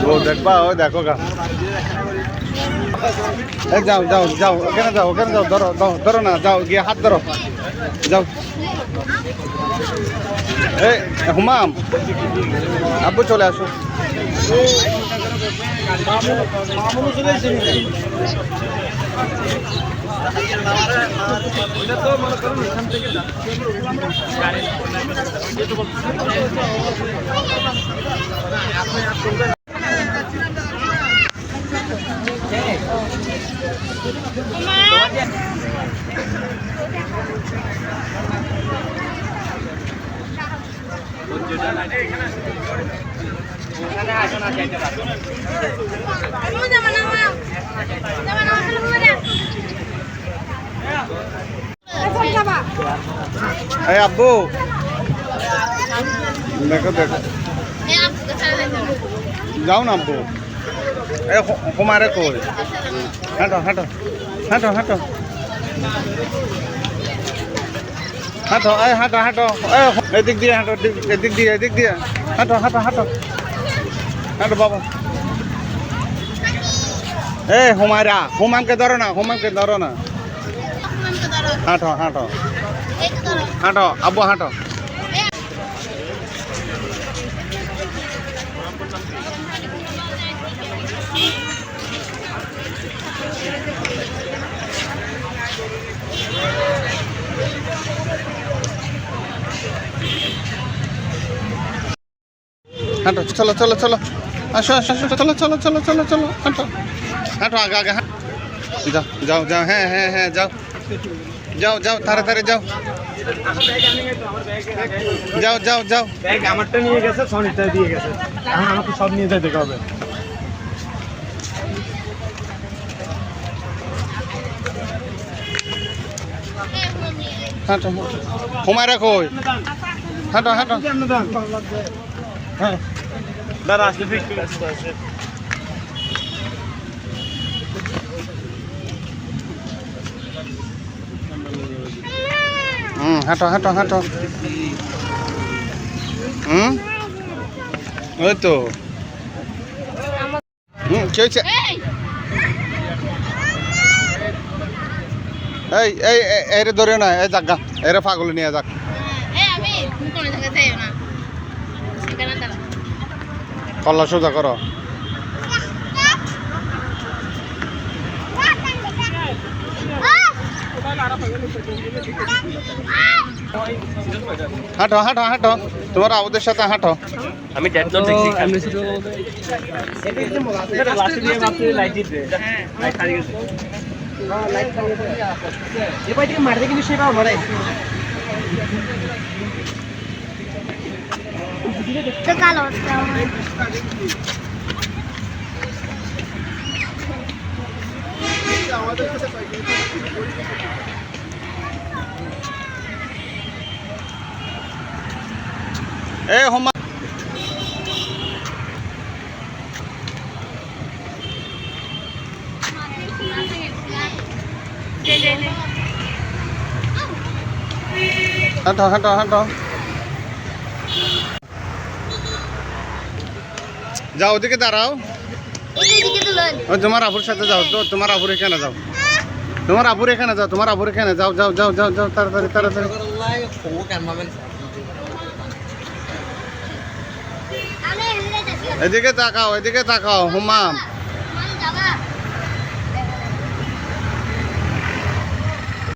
ও দেখবা ও দেখো গা যাও যাও যাও ওখানে যাও ধরো ধরো না যাও গিয়ে হাত ধরো যাও এই হুমাম আব্বু চলে আসো এই আব্বু দেখো দেখো যাও না আব্বু এই কুমারে কই হাঁটো হাঁটো হাঁটো হাঁটো হাঁটো এই হাঁটো হাঁটো এদিক দিয়ে হাঁটো এদিক দিয়ে হাঁটো হাঁটো হাঁটো হাঁটো বাবা এই হুমায়রা হুমামকে ধরো না হাঁটো হাঁটো হাঁটো আব্বু হাঁটো হাঁটো চলো চলো চলো আসো আসো আসো চলো চলো চলো চলো চলো হাঁটো হাঁটো আগে আগে যাও যাও যাও হ্যাঁ হ্যাঁ হ্যাঁ যাও যাও যাও তাড়াতাড়ি যাও যাও যাও যাও ব্যাগ আমারটা নিয়ে গেছে সনিটা দিয়ে গেছে এখন আমাকে সব নিয়ে যেতে হবে হাঁটো হুমায়রা কই হাঁটো হাঁটো হ্যাঁ দাঁড়া আসলে ফিক্স আছে হাঁটো হাঁটো হাঁটো ওই তো কি হয়েছে এই এই এরে ধরে না এই জাগা এরে পাগল নিয়ে যাক কল্লা সোজা করো হাঁটো হাঁটো হাঁটো তোমার আবুদের সাথে হাঁটো আমি ডেটনট দেখছি এটা লাস্ট দিয়ে মাত্র লাইট দিতে লাইট খালি গেছে হ্যাঁ লাইট খালি গেছে এই পাইতে মারতে কিন্তু সেবা মারে তো কালো আমাদের কাছে এ হোমা হাঁটো হাঁটো হাঁটো যাও ওদিকে দাঁড়াও তোমার আবুর সাথে যাও তো তোমার আবুর এখানে যাও তোমার আবুর এখানে যাও তোমার আবুর এখানে যাও যাও যাও যাও যাও তাড়াতাড়ি তাড়াতাড়ি এদিকে তাকাও হুমাম